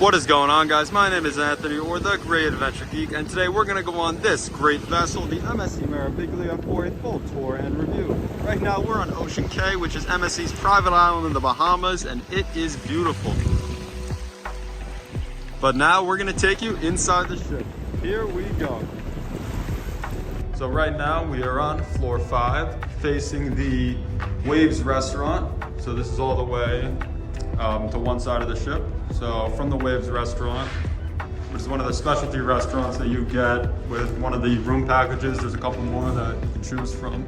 What is going on, guys? My name is Anthony, or the Great Adventure Geek, and today we're going to go on this great vessel, the MSC Meraviglia, for a full tour and review. Right now we're on Ocean Cay, which is MSC's private island in the Bahamas, and it is beautiful. But now we're going to take you inside the ship. Here we go. So right now we are on floor 5, facing the Waves restaurant. So this is all the way to one side of the ship. So from the Waves restaurant, which is one of the specialty restaurants that you get with one of the room packages, there's a couple more that you can choose from.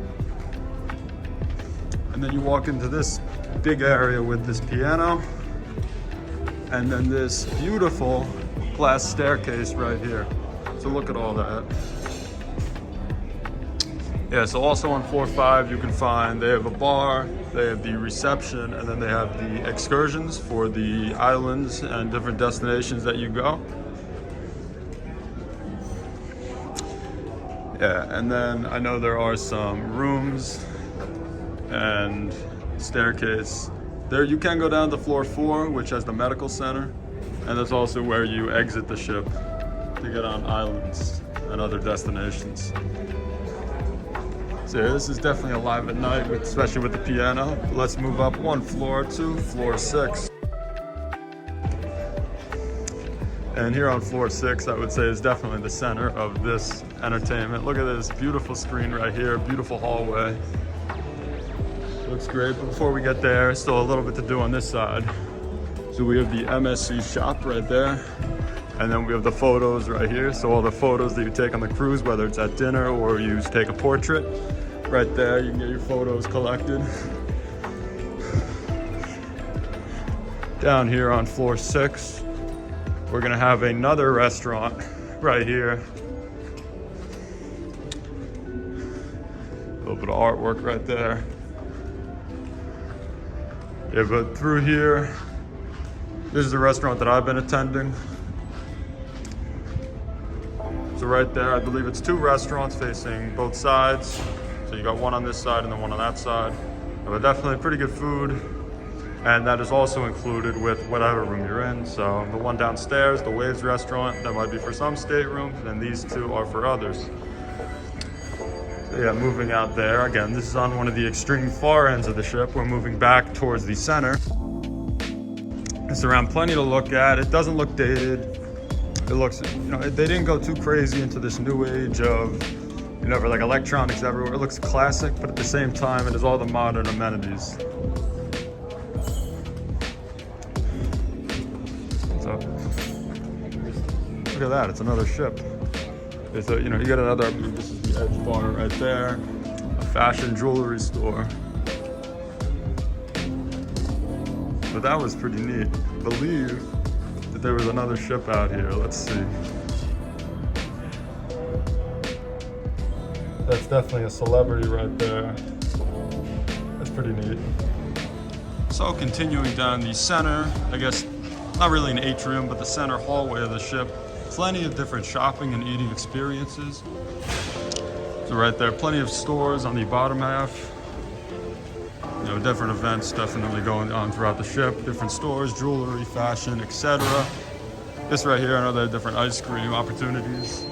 And then you walk into this big area with this piano, and then this beautiful glass staircase right here. So look at all that. Yeah, so also on floor 5 you can find, they have a bar, they have the reception, and then they have the excursions for the islands and different destinations that you go. Yeah, and then I know there are some rooms and staircase. There you can go down to floor 4, which has the medical center, and that's also where you exit the ship to get on islands and other destinations. So this is definitely alive at night, especially with the piano. Let's move up one floor to floor 6. And here on floor 6, I would say, is definitely the center of this entertainment. Look at this beautiful screen right here, beautiful hallway. Looks great, but before we get there, still a little bit to do on this side. So we have the MSC shop right there. And then we have the photos right here. So all the photos that you take on the cruise, whether it's at dinner or you take a portrait, right there, you can get your photos collected. Down here on floor 6, we're gonna have another restaurant right here. A little bit of artwork right there. Yeah, but through here, this is the restaurant that I've been attending. So right there, I believe it's 2 restaurants facing both sides. So you got one on this side and then one on that side. But definitely pretty good food. And that is also included with whatever room you're in. So the one downstairs, the Waves restaurant, that might be for some staterooms, and these 2 are for others. So yeah, moving out there. Again, this is on one of the extreme far ends of the ship. We're moving back towards the center. It's around plenty to look at. It doesn't look dated. It looks, they didn't go too crazy into this new age of, for like electronics everywhere. It looks classic, but at the same time, it has all the modern amenities. So, look at that, it's another ship. It's a, you get another, this is the Edge Bar right there, a fashion jewelry store. But that was pretty neat. I believe that there was another ship out here. Let's see. That's definitely a celebrity right there. That's pretty neat. So continuing down the center, I guess not really an atrium, but the center hallway of the ship. Plenty of different shopping and eating experiences. So right there, plenty of stores on the bottom half. Different events definitely going on throughout the ship. Different stores, jewelry, fashion, etc. This right here, another different ice cream opportunities.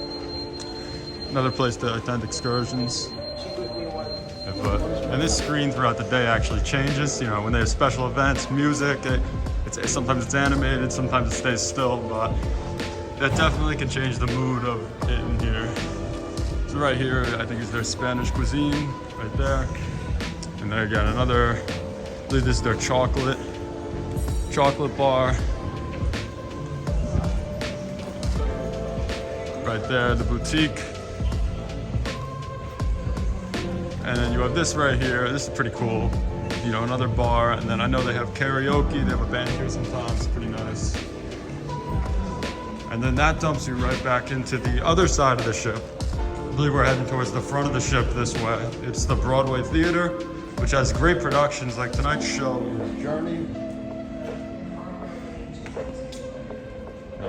Another place to attend excursions. And this screen throughout the day actually changes. When they have special events, music, sometimes it's animated, sometimes it stays still, but that definitely can change the mood of it in here. So right here, I think is their Spanish cuisine, right there. And there again, another, I believe this is their chocolate bar. Right there, the boutique. And then you have this right here. This is pretty cool. Another bar. And then I know they have karaoke. They have a band here sometimes. It's pretty nice. And then that dumps you right back into the other side of the ship. I believe we're heading towards the front of the ship this way. It's the Broadway Theater, which has great productions like tonight's show, Journey.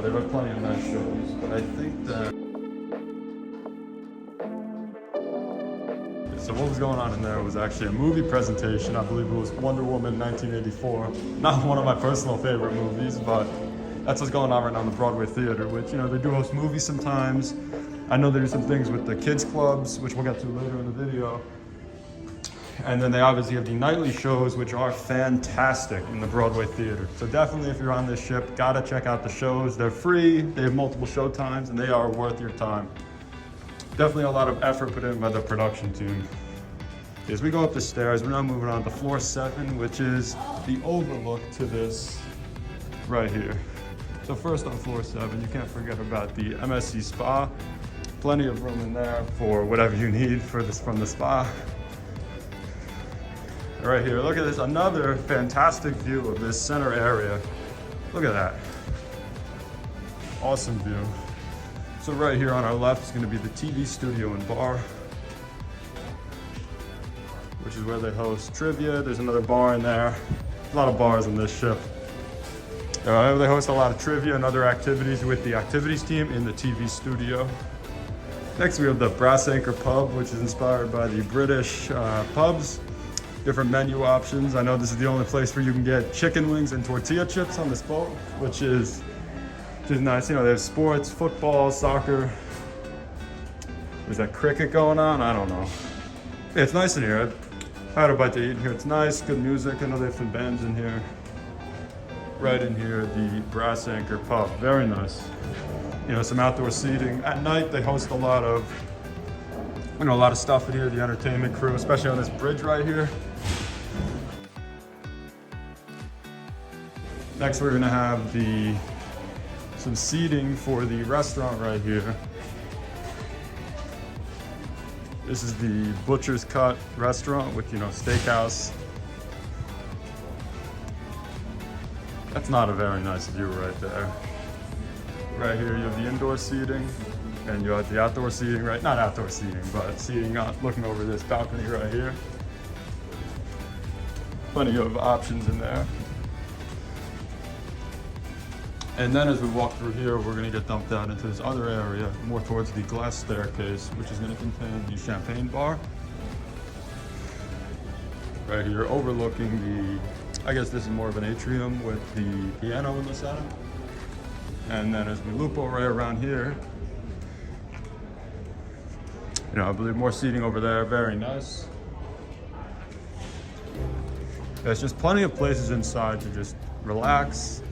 They've got plenty of nice shows, but I think that... So what was going on in there was actually a movie presentation. I believe it was Wonder Woman 1984. Not one of my personal favorite movies, but That's what's going on right now in the Broadway Theater, which, you know, they do host movies sometimes. I know they do some things with the kids clubs, which we'll get to later in the video. And then they obviously have the nightly shows, which are fantastic in the Broadway Theater. So definitely, if you're on this ship, gotta check out the shows. They're free, they have multiple show times, and they are worth your time. Definitely a lot of effort put in by the production team. As we go up the stairs, we're now moving on to floor 7, which is the overlook to this right here. So first on floor 7, you can't forget about the MSC Spa. Plenty of room in there for whatever you need for this from the spa. Right here, look at this, another fantastic view of this center area. Look at that. Awesome view. So right here on our left is gonna be the TV studio and bar, which is where they host trivia. There's another bar in there. A lot of bars on this ship. They host a lot of trivia and other activities with the activities team in the TV studio. Next we have the Brass Anchor Pub, which is inspired by the British pubs. Different menu options. I know this is the only place where you can get chicken wings and tortilla chips on this boat, which is nice. You know, they have sports, football, soccer. Is that cricket going on? I don't know. Yeah, it's nice in here. I had a bite to eat in here. It's nice, good music. I know they have some bands in here. Right in here, the Brass Anchor Pub. Very nice. You know, some outdoor seating. At night, they host a lot of, you know, a lot of stuff in here, the entertainment crew, especially on this bridge right here. Next, we're gonna have some seating for the restaurant right here. This is the Butcher's Cut restaurant with, you know, steakhouse. That's not a very nice view right there. Right here, you have the indoor seating, and you have the outdoor seating, right? Not outdoor seating, but seating looking over this balcony right here. Plenty of options in there. And then as we walk through here, we're gonna get dumped out into this other area, more towards the glass staircase, which is gonna contain the champagne bar. Right here, overlooking the, I guess this is more of an atrium with the piano in the center. And then as we loop over right around here, you know, I believe more seating over there, very nice. There's just plenty of places inside to just relax.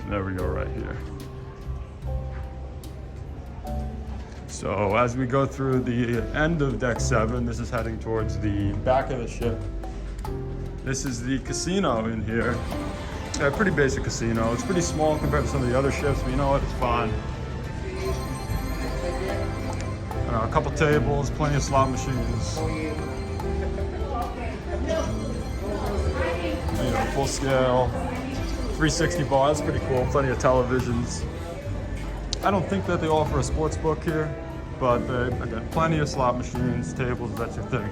There we go, right here. So as we go through the end of deck 7, this is heading towards the back of the ship. This is the casino in here. Yeah, pretty basic casino. It's pretty small compared to some of the other ships, but you know what, it's fine. A couple tables, plenty of slot machines. You know, full scale. 360 bar, that's pretty cool. Plenty of televisions. I don't think that they offer a sports book here, but again, plenty of slot machines, tables, that's your thing.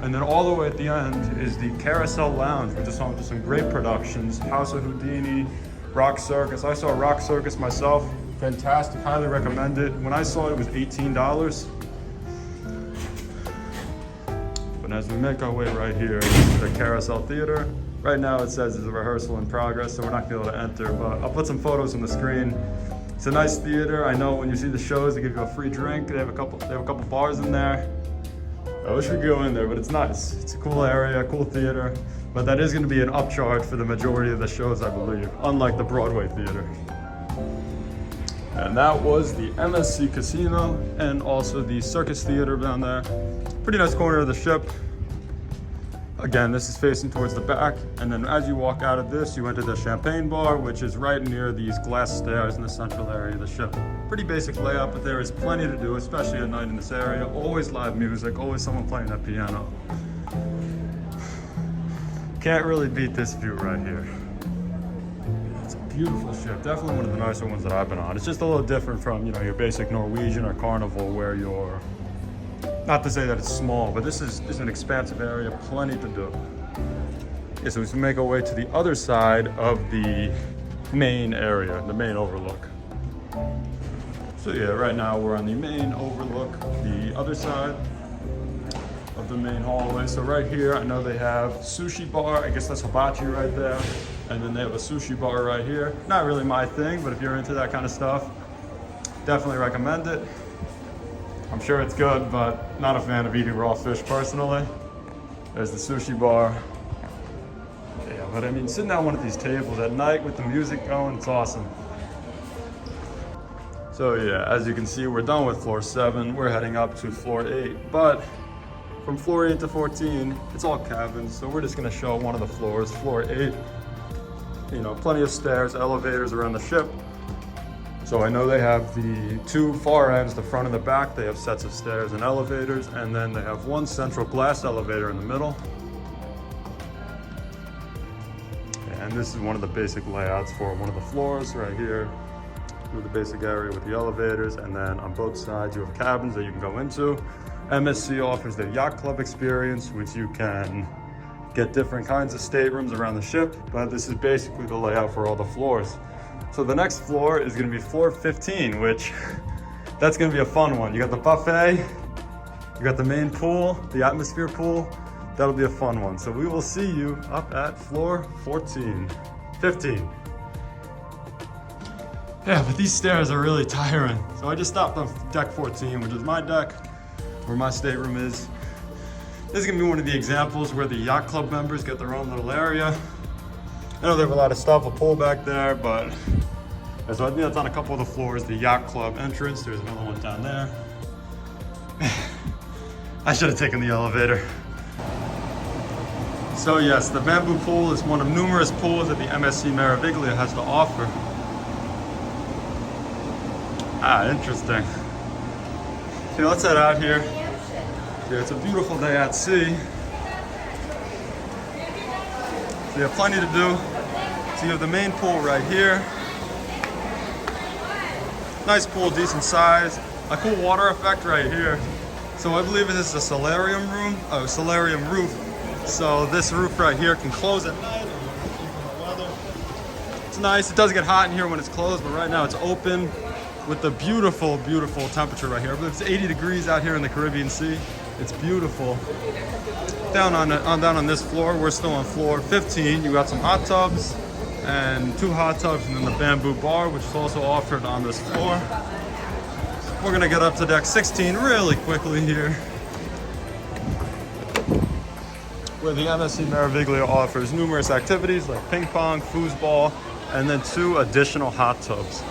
And then all the way at the end is the Carousel Lounge, which is home to some great productions. House of Houdini, Rock Circus. I saw Rock Circus myself. Fantastic, highly recommend it. When I saw it, it was $18. But as we make our way right here to the Carousel Theater, right now it says there's a rehearsal in progress, so we're not gonna be able to enter, but I'll put some photos on the screen. It's a nice theater. I know when you see the shows, they give you a free drink. They have a couple bars in there. I wish we could go in there, but it's nice. It's a cool area, cool theater, but that is gonna be an upcharge for the majority of the shows, I believe, unlike the Broadway Theater. And that was the MSC Casino and also the Circus Theater down there. Pretty nice corner of the ship. Again, this is facing towards the back, and then as you walk out of this, you enter the champagne bar, which is right near these glass stairs in the central area of the ship. Pretty basic layout, but there is plenty to do, especially at night in this area. Always live music, always someone playing that piano. Can't really beat this view right here. It's a beautiful ship, definitely one of the nicer ones that I've been on. It's just a little different from, you know, your basic Norwegian or Carnival where you're, not to say that it's small, but this is an expansive area, plenty to do. Yeah, so we make our way to the other side of the main area, the main overlook. So yeah, right now we're on the main overlook, the other side of the main hallway. So right here, I know they have sushi bar. I guess that's hibachi right there. And then they have a sushi bar right here. Not really my thing, but if you're into that kind of stuff, definitely recommend it. I'm sure it's good, but not a fan of eating raw fish personally. There's the sushi bar. Yeah, but I mean, sitting at one of these tables at night with the music going, it's awesome. So yeah, as you can see, we're done with floor 7. We're heading up to floor 8, but from floor 8 to 14, it's all cabins. So we're just gonna show one of the floors, floor 8. You know, plenty of stairs, elevators around the ship. So I know they have the 2 far ends, the front and the back. They have sets of stairs and elevators, and then they have one central glass elevator in the middle. And this is one of the basic layouts for one of the floors right here. With the basic area with the elevators, and then on both sides you have cabins that you can go into. MSC offers their yacht club experience, which you can get different kinds of staterooms around the ship, but this is basically the layout for all the floors. So the next floor is gonna be floor 15, which that's gonna be a fun one. You got the buffet, you got the main pool, the atmosphere pool. That'll be a fun one. So we will see you up at floor 15. Yeah, but these stairs are really tiring. So I just stopped on deck 14, which is my deck, where my stateroom is. This is gonna be one of the examples where the yacht club members get their own little area. I know they have a lot of stuff, a pool back there, but so I think that's on a couple of the floors. The yacht club entrance, there's another one down there. I should have taken the elevator. So yes, the bamboo pool is one of numerous pools that the MSC Meraviglia has to offer. Ah, interesting. Okay, let's head out here. Yeah, it's a beautiful day at sea. So you have plenty to do. So you have the main pool right here. Nice pool, decent size. A cool water effect right here. So I believe this is a solarium room, solarium roof. So this roof right here can close at night. It's nice. It does get hot in here when it's closed, but right now it's open. With the beautiful, beautiful temperature right here. But it's 80 degrees out here in the Caribbean Sea. It's beautiful. Down on this floor, we're still on floor 15. You got some hot tubs and 2 hot tubs, and then the bamboo bar, which is also offered on this floor. We're gonna get up to deck 16 really quickly here, where the MSC Meraviglia offers numerous activities like ping pong, foosball, and then 2 additional hot tubs.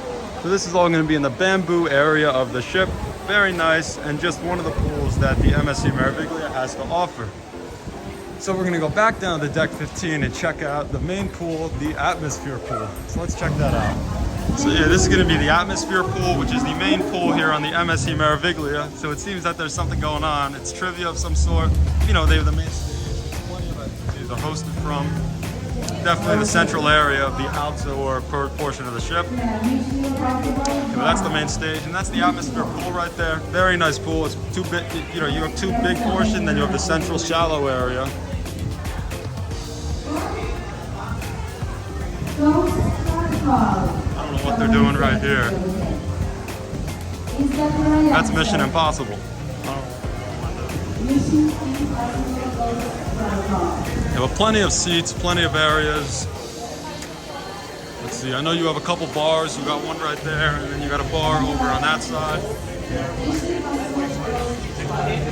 So this is all going to be in the bamboo area of the ship. Very nice, and just one of the pools that the MSC Meraviglia has to offer. So we're going to go back down to deck 15 and check out the main pool, the atmosphere pool. So let's check that out. So yeah, this is going to be the atmosphere pool, which is the main pool here on the MSC Meraviglia. So it seems that there's something going on. It's trivia of some sort. You know, they have the main stage, plenty of activities are hosted from. Definitely the central area of the outdoor portion of the ship. Okay, but that's the main stage, and that's the atmosphere pool right there. Very nice pool. It's too big. You know, you have 2 big portions, then you have the central shallow area. I don't know what they're doing right here. That's Mission Impossible. You have plenty of seats, plenty of areas. Let's see, I know you have a couple bars. You got one right there, and then you got a bar over on that side.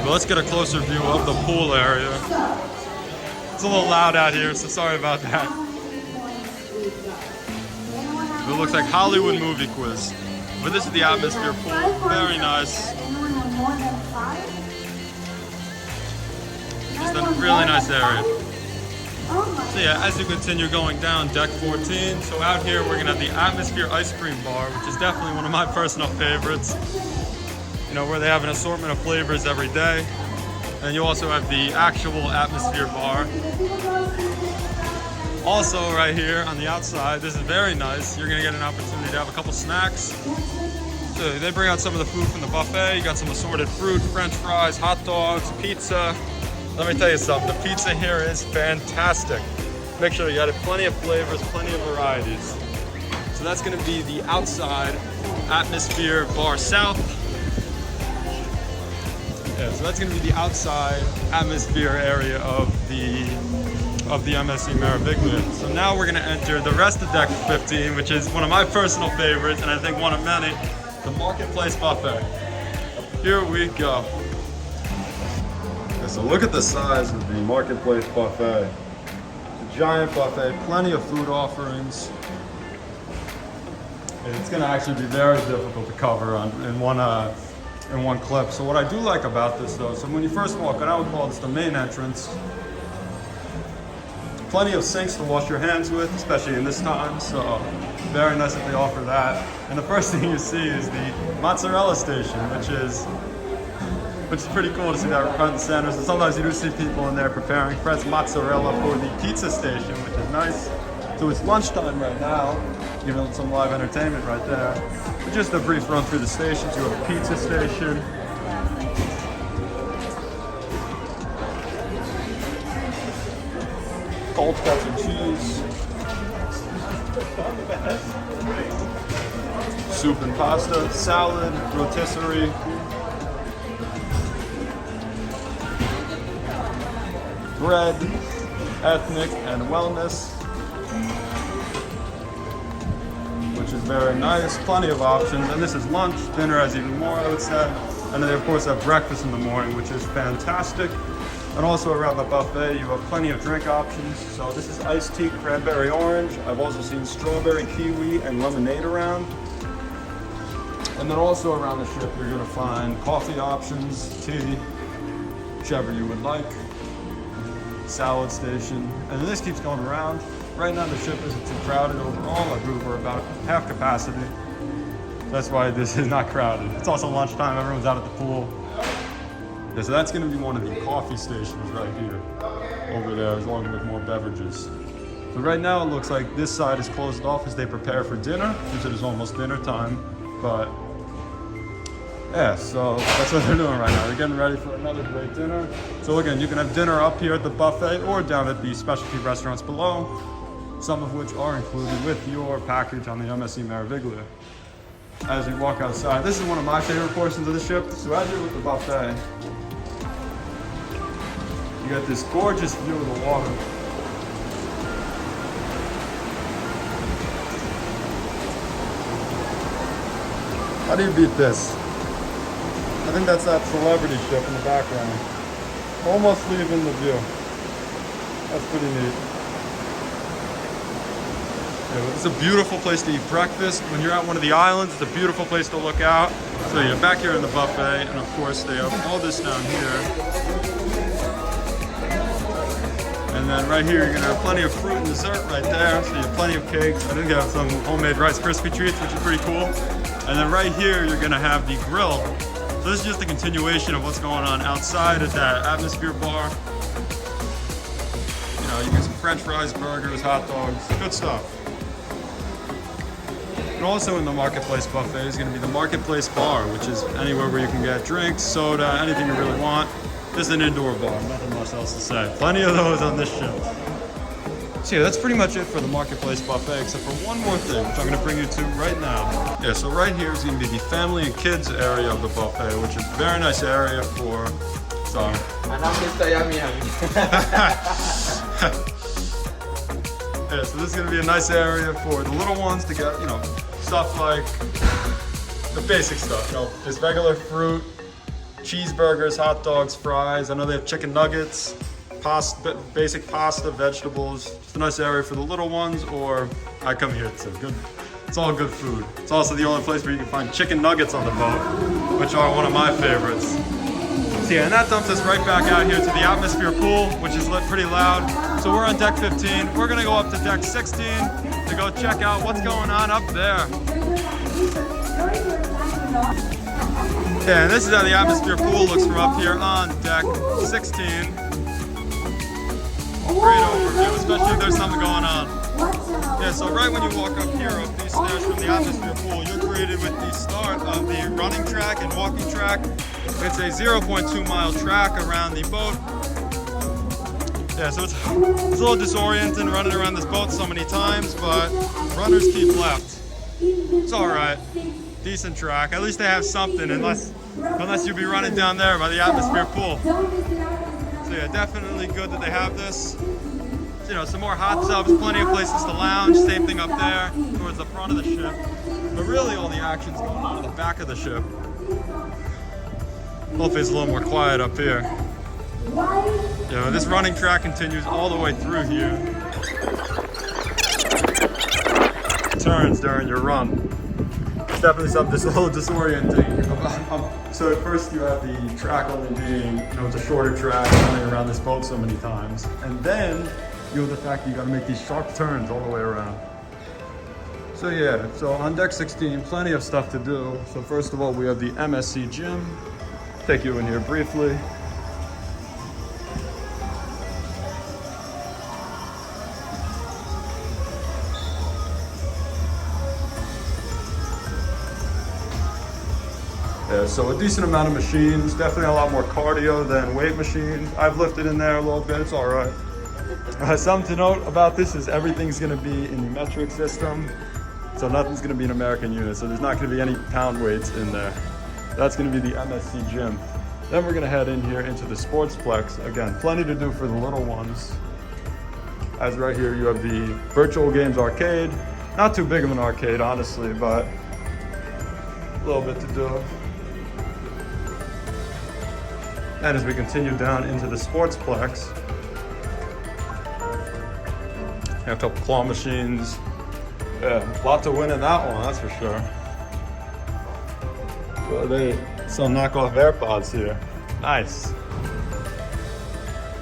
But let's get a closer view of the pool area. It's a little loud out here, so sorry about that. It looks like Hollywood movie quiz. But this is the atmosphere pool. Very nice. Just a really nice area. So yeah, as you continue going down deck 14, so out here we're gonna have the atmosphere ice cream bar, which is definitely one of my personal favorites. You know, where they have an assortment of flavors every day. And you also have the actual atmosphere bar. Also right here on the outside, this is very nice. You're gonna get an opportunity to have a couple snacks. So they bring out some of the food from the buffet. You got some assorted fruit, french fries, hot dogs, pizza. Let me tell you something, the pizza here is fantastic. Make sure you got plenty of flavors, plenty of varieties. So that's gonna be the outside atmosphere bar south. Yeah, so that's gonna be the outside atmosphere area of the of the MSC Meraviglia. So now we're gonna enter the rest of deck 15, which is one of my personal favorites, and I think one of many, the Marketplace Buffet. Here we go. Okay, so look at the size of the Marketplace Buffet. It's a giant buffet, plenty of food offerings. It's gonna actually be very difficult to cover in one clip. So what I do like about this though, so when you first walk in, I would call this the main entrance. Plenty of sinks to wash your hands with, especially in this time, so very nice that they offer that. And the first thing you see is the mozzarella station, which is pretty cool to see that front and center. So sometimes you do see people in there preparing fresh mozzarella for the pizza station, which is nice. So it's lunchtime right now, even with some live entertainment right there. But just a brief run through the stations. You have a pizza station. Cold cuts and cheese. Soup and pasta, salad, rotisserie. Bread, ethnic, and wellness, which is very nice. Plenty of options. And this is lunch. Dinner has even more, I would say. And then they, of course, have breakfast in the morning, which is fantastic. And also around the buffet, you have plenty of drink options. So this is iced tea, cranberry orange. I've also seen strawberry kiwi and lemonade around. And then also around the ship, you're gonna find coffee options, tea, whichever you would like. Salad station. And then this keeps going around. Right now the ship isn't too crowded overall. I believe we're about half capacity. That's why this is not crowded. It's also lunchtime, everyone's out at the pool. Yeah, so that's gonna be one of the coffee stations right here, over there, along with more beverages. So right now it looks like this side is closed off as they prepare for dinner, since it is almost dinner time. But yeah, so that's what they're doing right now. They're getting ready for another great dinner. So again, you can have dinner up here at the buffet or down at the specialty restaurants below, some of which are included with your package on the MSC Meraviglia. As you walk outside, this is one of my favorite portions of the ship. So as you're with the buffet, you got this gorgeous view of the water. How do you beat this? I think that's that celebrity ship in the background. Almost leaving the view. That's pretty neat. Yeah, it's a beautiful place to eat breakfast. When you're at one of the islands, it's a beautiful place to look out. So you're back here in the buffet, and of course they have all this down here. And then right here, you're gonna have plenty of fruit and dessert right there. So you have plenty of cakes. I think you have some homemade Rice Krispie treats, which is pretty cool. And then right here, you're gonna have the grill. So this is just a continuation of what's going on outside at that atmosphere bar. You know, you get some French fries, burgers, hot dogs, good stuff. And also in the Marketplace Buffet is gonna be the Marketplace Bar, which is anywhere where you can get drinks, soda, anything you really want. This is an indoor bar, nothing much else to say. Plenty of those on this ship. So yeah, that's pretty much it for the Marketplace Buffet, except for one more thing, which I'm gonna bring you to right now. Yeah, so right here is gonna be the family and kids area of the buffet, which is a very nice area for, sorry. Yeah, so this is gonna be a nice area for the little ones to get, you know, stuff like the basic stuff, you know, just regular fruit, cheeseburgers, hot dogs, fries. I know they have chicken nuggets, pasta, basic pasta, vegetables. Just a nice area for the little ones, or I come here too. Good, it's all good food. It's also the only place where you can find chicken nuggets on the boat, which are one of my favorites. So yeah, and that dumps us right back out here to the atmosphere pool, which is lit pretty loud. So we're on deck 15. We're gonna go up to deck 16 to go check out what's going on up there. Yeah, and this is how the atmosphere pool looks from up here on deck 16. Great overview, especially if there's something going on. Yeah, so right when you walk up here, up these stairs from the atmosphere pool, you're greeted with the start of the running track and walking track. It's a 0.2 mile track around the boat. Yeah, so it's a little disorienting running around this boat so many times, but runners keep left. It's all right. Decent track. At least they have something, unless you'll be running down there by the atmosphere pool. So yeah, definitely good that they have this. You know, some more hot tubs, plenty of places to lounge. Same thing up there towards the front of the ship. But really all the action's going on in the back of the ship. Hopefully it's a little more quiet up here. You know, this running track continues all the way through here. Turns during your run. It's definitely something that's a little disorienting. So at first you have the track only being, you know, it's a shorter track running around this boat so many times. And then you have the fact that you gotta make these sharp turns all the way around. So yeah, so on deck 16, plenty of stuff to do. So first of all, we have the MSC gym. Take you in here briefly. Yeah, so a decent amount of machines, definitely a lot more cardio than weight machines. I've lifted in there a little bit, it's all right. Something to note about this is everything's gonna be in the metric system. So nothing's gonna be an American unit. So there's not gonna be any pound weights in there. That's gonna be the MSC gym. Then we're gonna head in here into the Sportsplex. Again, plenty to do for the little ones. As right here, you have the virtual games arcade. Not too big of an arcade, honestly, but a little bit to do. And as we continue down into the Sportsplex, you have a couple claw machines. Yeah, a lot to win in that one, that's for sure. So they some knockoff AirPods here. Nice.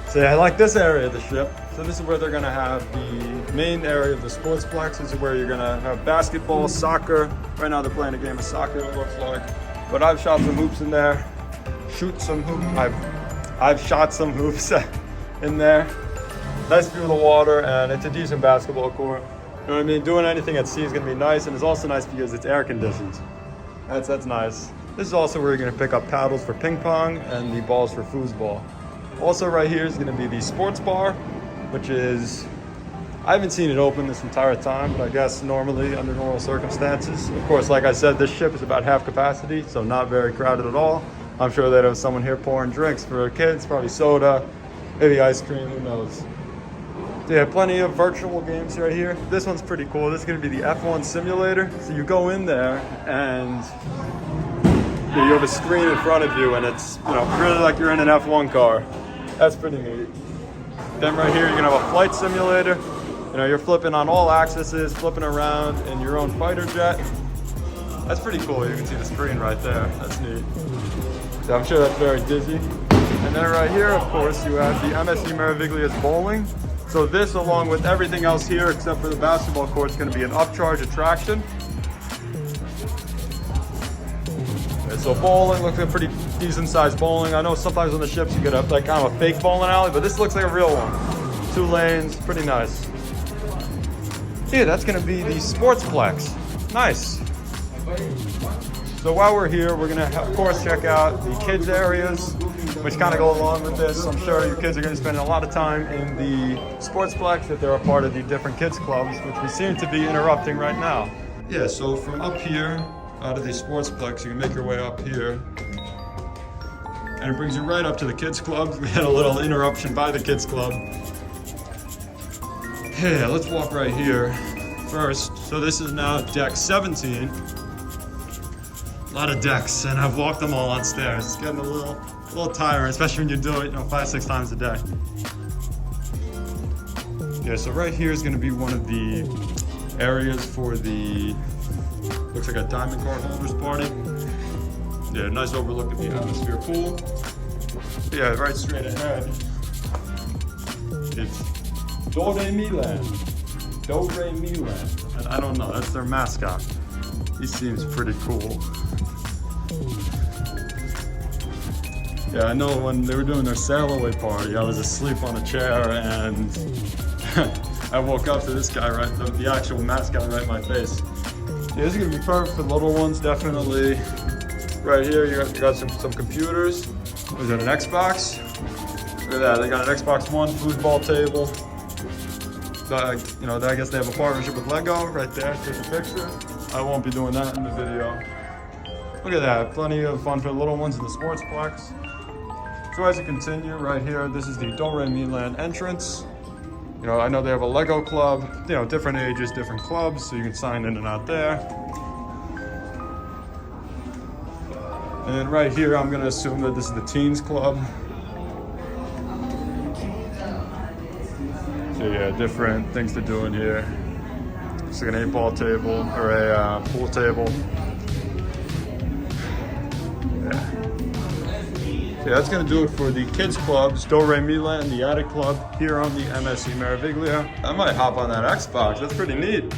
So yeah, I like this area of the ship. So this is where they're gonna have the main area of the Sportsplex. This is where you're gonna have basketball, soccer. Right now they're playing a game of soccer, it looks like. But I've shot some hoops in there. I've shot some hoops in there. Nice view of the water, and it's a decent basketball court. You know what I mean? Doing anything at sea is gonna be nice, and it's also nice because it's air conditioned. That's nice. This is also where you're gonna pick up paddles for ping pong and the balls for foosball. Also right here is gonna be the sports bar, which is, I haven't seen it open this entire time, but I guess normally under normal circumstances. Of course, like I said, this ship is about half capacity, so not very crowded at all. I'm sure they'd have someone here pouring drinks for kids, probably soda, maybe ice cream, who knows. So yeah, plenty of virtual games right here. This one's pretty cool. This is gonna be the F1 simulator. So you go in there and you have a screen in front of you and it's, you know, really like you're in an F1 car. That's pretty neat. Then right here, you're gonna have a flight simulator. You know, you're flipping on all axes, flipping around in your own fighter jet. That's pretty cool. You can see the screen right there. That's neat. So I'm sure that's very dizzy. And then right here, of course, you have the MSC Meraviglia's bowling. So this, along with everything else here, except for the basketball court, is going to be an upcharge attraction. Okay, so bowling looks like a pretty decent sized bowling. I know sometimes on the ships you get like kind of a fake bowling alley, but this looks like a real one. 2 lanes, pretty nice. Yeah, that's going to be the Sportsplex. Nice. So while we're here, we're gonna, of course, check out the kids areas, which kind of go along with this. I'm sure your kids are gonna spend a lot of time in the Sportsplex if they're a part of the different kids clubs, which we seem to be interrupting right now. Yeah, so from up here, out of the Sportsplex, you can make your way up here. And it brings you right up to the kids club. We had a little interruption by the kids club. Yeah, let's walk right here first. So this is now deck 17. A lot of decks, and I've walked them all on stairs. It's getting a little tiring, especially when you do it, you know, 5-6 times a day. Yeah, so right here is going to be one of the areas for the, looks like a diamond card holders party. Yeah, nice overlook at the atmosphere pool. Yeah, right straight ahead, it's Do Re Mi Land. Do Re Mi Land. I don't know, that's their mascot. He seems pretty cool. Yeah, I know when they were doing their sail away party, I was asleep on a chair and I woke up to this guy the actual mascot right in my face. Yeah, this is gonna be perfect for little ones, definitely. Right here, you got some computers. We got an Xbox. Look at that, they got an Xbox One foosball table. You know, I guess they have a partnership with Lego right there. Take a picture. I won't be doing that in the video. Look at that, plenty of fun for the little ones in the Sportsplex. So as you continue right here, this is the Do Re Mi Land entrance. You know, I know they have a Lego club, you know, different ages, different clubs, so you can sign in and out there. And then right here, I'm gonna assume that this is the teens club. So yeah, different things to do in here. It's like an 8-ball table or a pool table. Yeah, that's gonna do it for the kids clubs, Do Re Mi La and the Attic Club here on the MSC Meraviglia. I might hop on that Xbox, that's pretty neat.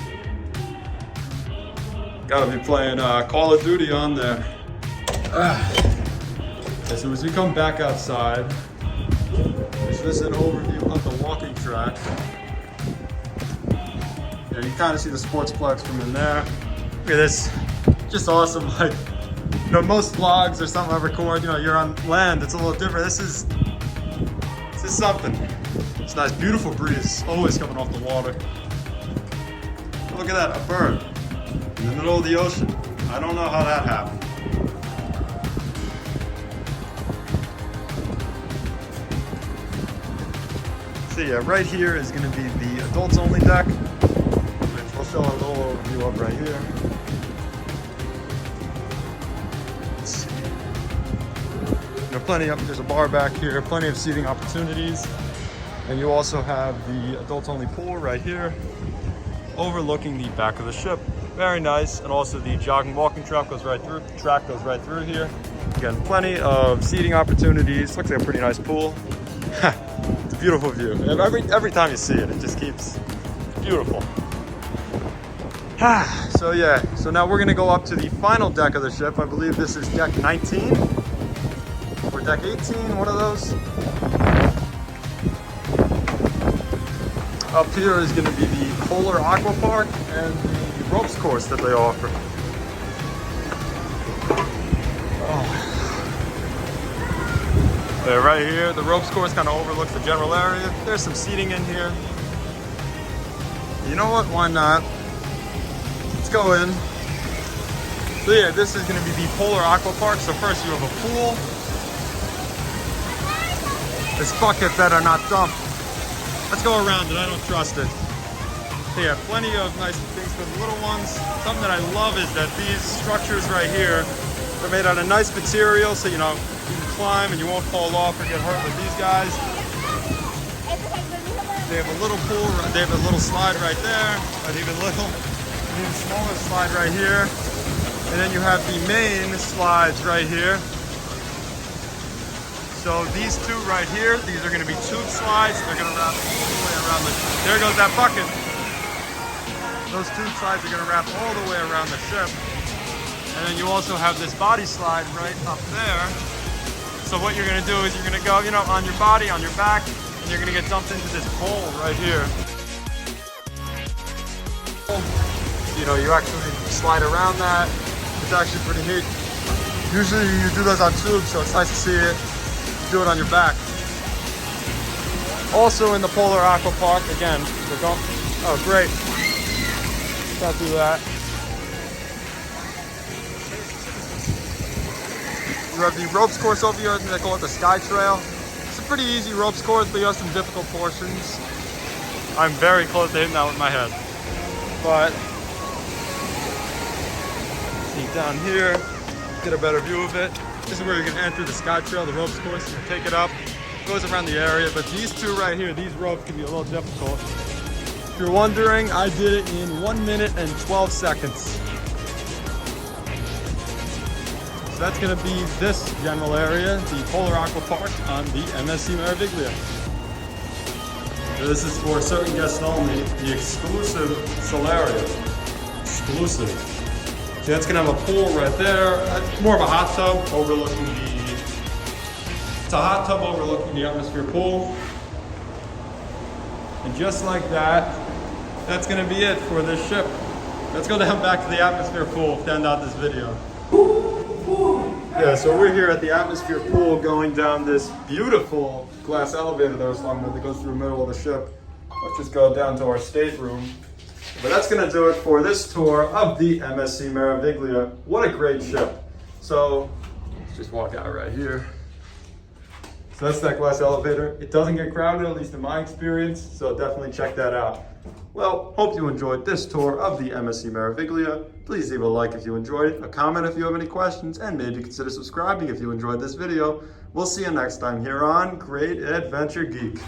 Gotta be playing Call of Duty on there. Okay, so as we come back outside, this is an overview of the walking track. Yeah, you kind of see the sportsplex from in there. Look at this, just awesome. Like, you know, most vlogs or something I record, you know, you're on land, it's a little different. This is something. It's nice, beautiful breeze, always coming off the water. Look at that, a bird in the middle of the ocean. I don't know how that happened. So yeah, right here is gonna be the adults only deck, which we'll show a little overview of right here. Plenty of, there's a bar back here, plenty of seating opportunities. And you also have the adults only pool right here, overlooking the back of the ship. Very nice. And also the jogging walking track goes right through here. Again, plenty of seating opportunities. Looks like a pretty nice pool. It's a beautiful view. Every time you see it, it just keeps beautiful. So yeah, so now we're gonna go up to the final deck of the ship. I believe this is deck 19. Or deck 18, one of those. Up here is going to be the Polar Aqua Park and the ropes course that they offer. Yeah, right here, the ropes course kind of overlooks the general area. There's some seating in here. You know what? Why not? Let's go in. So yeah, this is going to be the Polar Aqua Park. So first you have a pool. This bucket better not dump. Let's go around it, I don't trust it. So yeah, plenty of nice things for the little ones. Something that I love is that these structures right here are made out of nice material, so you know, you can climb and you won't fall off or get hurt with these guys. They have a little pool, they have a little slide right there, an even smaller slide right here. And then you have the main slides right here. So these two right here, these are going to be tube slides. They're going to wrap all the way around the ship. There goes that bucket. Those tube slides are going to wrap all the way around the ship. And then you also have this body slide right up there. So what you're going to do is you're going to go, you know, on your body, on your back, and you're going to get dumped into this bowl right here. You know, you actually slide around that. It's actually pretty neat. Usually you do those on tubes, so it's nice to see it. Do it on your back. Also in the Polar Aqua Park, again, we're going, oh great, can't do that. You have the ropes course over here, I think they call it the Sky Trail. It's a pretty easy ropes course, but you have some difficult portions. I'm very close to hitting that with my head. But, see down here, get a better view of it. This is where you're going to enter the Sky Trail, the ropes course. You take it up, it goes around the area. But these two right here, these ropes can be a little difficult. If you're wondering, I did it in 1 minute and 12 seconds. So that's going to be this general area, the Polar Aqua Park on the MSC Meraviglia. So this is for certain guests only, the exclusive Solaria. Exclusive. So that's gonna have a pool right there. It's more of a hot tub overlooking it's a hot tub overlooking the atmosphere pool. And just like that, that's gonna be it for this ship. Let's go down back to the atmosphere pool to end out this video. Yeah, so we're here at the atmosphere pool going down this beautiful glass elevator that I was talking about that goes through the middle of the ship. Let's just go down to our stateroom. But that's going to do it for this tour of the MSC Meraviglia. What a great ship. So let's just walk out right here. So that's that glass elevator. It doesn't get crowded, at least in my experience, so definitely check that out. Well, hope you enjoyed this tour of the MSC Meraviglia. Please leave a like if you enjoyed it, a comment if you have any questions, and maybe consider subscribing if you enjoyed this video. We'll see you next time here on Great Adventure Geek.